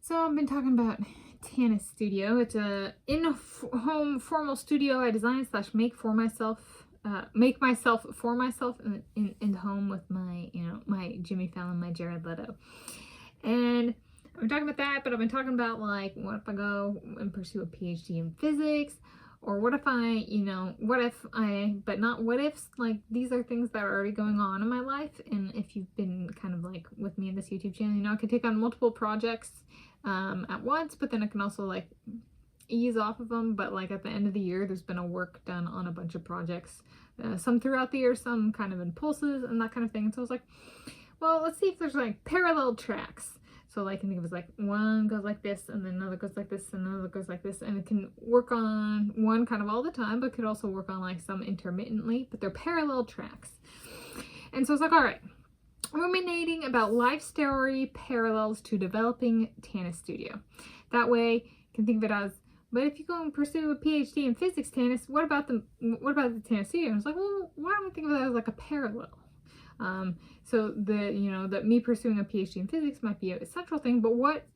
So I've been talking about Tanis Studio. It's a in-home formal studio I designed / make for myself. Make myself for myself in the home with my, my Jimmy Fallon, my Jared Leto. And I've been talking about that, but I've been talking about like, what if I go and pursue a PhD in physics? Or what if but not what ifs, like these are things that are already going on in my life. And if you've been kind of like with me in this YouTube channel, I can take on multiple projects at once, but then I can also like ease off of them. But like at the end of the year, there's been a work done on a bunch of projects, some throughout the year, some kind of impulses and that kind of thing. And so I was like, well, let's see if there's like parallel tracks. So like, I think it was like one goes like this and then another goes like this and another goes like this, and it can work on one kind of all the time, but could also work on like some intermittently, but they're parallel tracks. And so it's like, all right, ruminating about life story parallels to developing Tanis Studio. That way you can think of it as, but if you go and pursue a PhD in physics, Tanis, what about the Tanis Studio? And I was like, well, why don't we think of that as like a parallel? So that me pursuing a PhD in physics might be a central thing, but what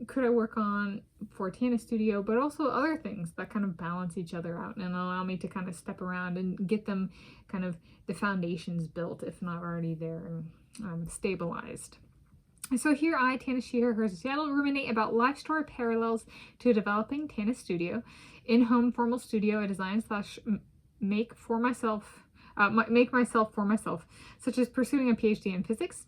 could I work on for Tanis Studio, but also other things that kind of balance each other out and allow me to kind of step around and get them kind of the foundations built, if not already there, and stabilized. And so here I, Tanis Sheeher, Seattle, ruminate about life story parallels to developing Tanis Studio, in-home formal studio I design / make for myself. Make myself for myself, such as pursuing a PhD in physics,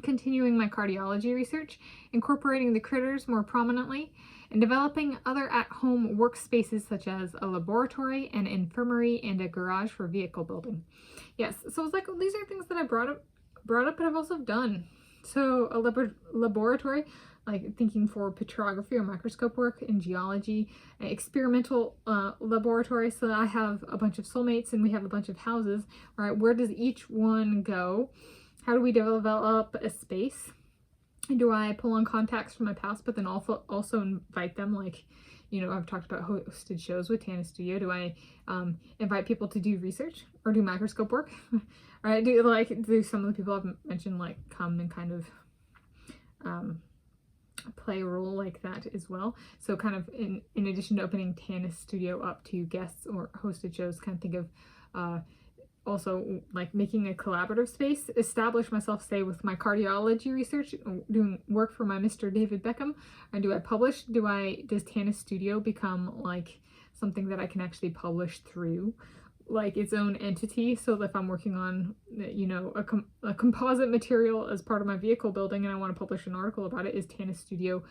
continuing my cardiology research, incorporating the critters more prominently, and developing other at-home workspaces such as a laboratory, an infirmary, and a garage for vehicle building. Yes, so it's like, well, these are things that I brought up, but I've also done. So a laboratory, like thinking for petrography or microscope work in geology, experimental laboratory. So I have a bunch of soulmates and we have a bunch of houses, right? Where does each one go? How do we develop a space? Do I pull on contacts from my past, but then also invite them? Like, I've talked about hosted shows with Tanis Studio. Do I invite people to do research or do microscope work? Right? Do some of the people I've mentioned like come and kind of play a role like that as well? So kind of in addition to opening Tanis Studio up to guests or hosted shows, kind of think of also like making a collaborative space, establish myself, say, with my cardiology research, doing work for my Mr. David Beckham, and do I publish? Does Tanis Studio become like something that I can actually publish through, like its own entity? So if I'm working on, a composite material as part of my vehicle building and I want to publish an article about it, is Tanis Studio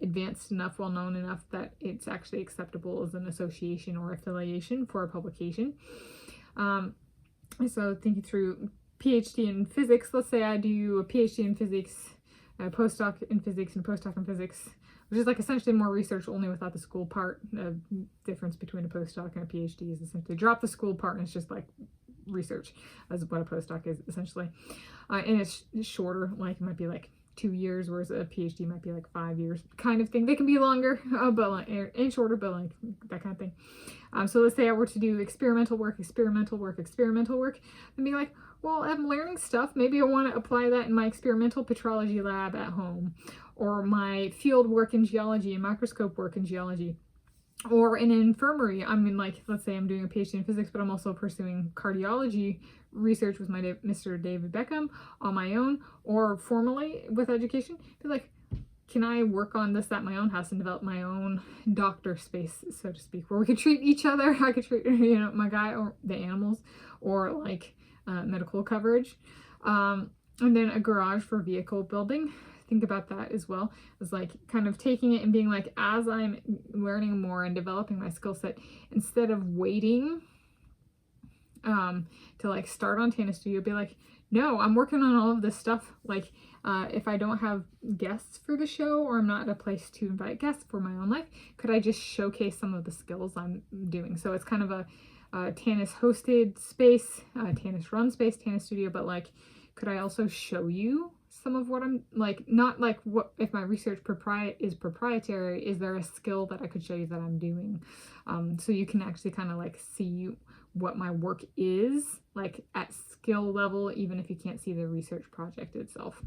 advanced enough, well known enough that it's actually acceptable as an association or affiliation for a publication? So thinking through PhD in physics, let's say I do a PhD in physics, a postdoc in physics, and a postdoc in physics, which is like essentially more research only without the school part. The difference between a postdoc and a PhD is essentially drop the school part and it's just like research, as what a postdoc is essentially. And it's shorter, like it might be like 2 years, whereas a PhD might be like 5 years kind of thing. They can be longer, but like, and shorter, but like that kind of thing. So let's say I were to do experimental work, and be like, well, I'm learning stuff. Maybe I want to apply that in my experimental petrology lab at home, or my field work in geology and microscope work in geology, or in an infirmary. I mean, like, let's say I'm doing a PhD in physics, but I'm also pursuing cardiology research with my Mr. David Beckham on my own, or formally with education. Be like, can I work on this at my own house and develop my own doctor space, so to speak, where we could treat each other? I could treat, my guy or the animals, or like medical coverage. And then a garage for vehicle building. Think about that as well, as like kind of taking it and being like, as I'm learning more and developing my skill set, instead of waiting to like start on Tanis Studio, be like, no, I'm working on all of this stuff. Like if I don't have guests for the show, or I'm not at a place to invite guests for my own life, could I just showcase some of the skills I'm doing? So it's kind of a Tanis hosted space, Tanis run space, Tanis Studio, but like, could I also show you some of what I'm like, not like what if my research is proprietary, is there a skill that I could show you that I'm doing? So you can actually kind of like see what my work is like at skill level, even if you can't see the research project itself.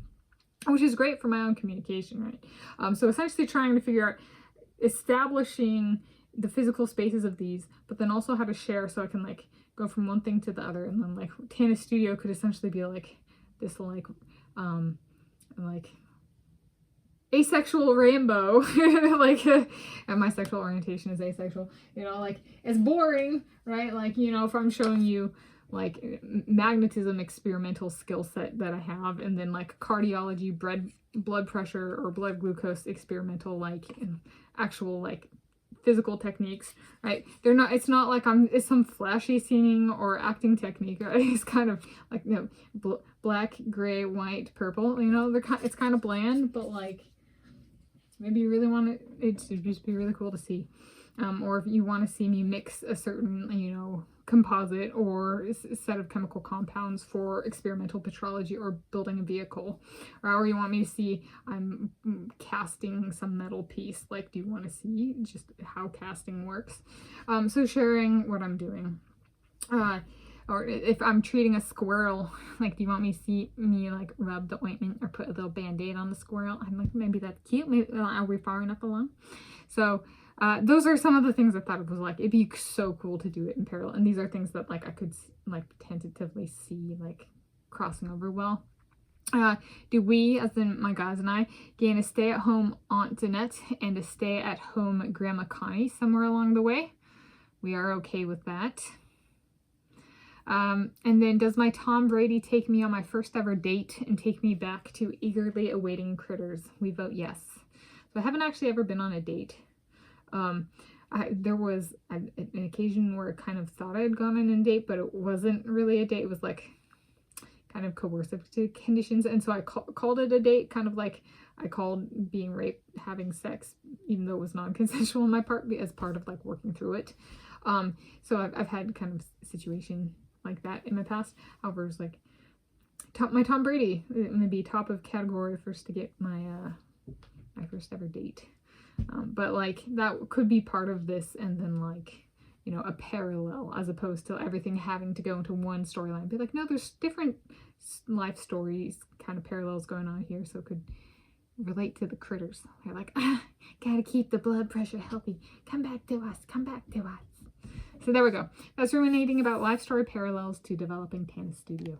which is great for my own communication, right? So essentially trying to figure out establishing the physical spaces of these, but then also how to share so I can like go from one thing to the other. And then like Tanis Studio could essentially be like this like asexual rainbow, like, and my sexual orientation is asexual, you know, like it's boring, right? Like, you know, if I'm showing you like magnetism experimental skill set that I have, and then like cardiology, blood pressure or blood glucose experimental, like actual like physical techniques, right? They're not, it's not like it's some flashy singing or acting technique, right? It's kind of like, you know, black, gray, white, purple, you know, it's kind of bland, but like maybe you really want it to just be really cool to see. Or if you want to see me mix a certain, you know, composite or set of chemical compounds for experimental petrology or building a vehicle, or you want me to see I'm casting some metal piece, like, do you want to see just how casting works? So sharing what I'm doing. Or if I'm treating a squirrel, like, do you want me to see me like rub the ointment or put a little band-aid on the squirrel? I'm like, maybe that's cute. Maybe, are we far enough along? So those are some of the things I thought it was like, it'd be so cool to do it in parallel. And these are things that like I could like tentatively see like crossing over well. Do we, as in my guys and I, gain a stay-at-home Aunt Danette and a stay-at-home Grandma Connie somewhere along the way? We are okay with that. And then, does my Tom Brady take me on my first ever date and take me back to eagerly awaiting critters? We vote yes. So I haven't actually ever been on a date. There was an occasion where I kind of thought I had gone on a date, but it wasn't really a date. It was like kind of coercive to conditions. And so I called it a date, kind of like I called being raped, having sex, even though it was non-consensual on my part, as part of like working through it. So I've had kind of situation like that in my past. However, it's like my Tom Brady, maybe top of category first to get my my first ever date. But like that could be part of this, and then like, you know, a parallel, as opposed to everything having to go into one storyline. Be like, no, there's different life stories, kind of parallels going on here, so it could relate to the critters. They're like, gotta keep the blood pressure healthy. Come back to us. Come back to us. So there we go. That's ruminating about life story parallels to developing Tanis Studio.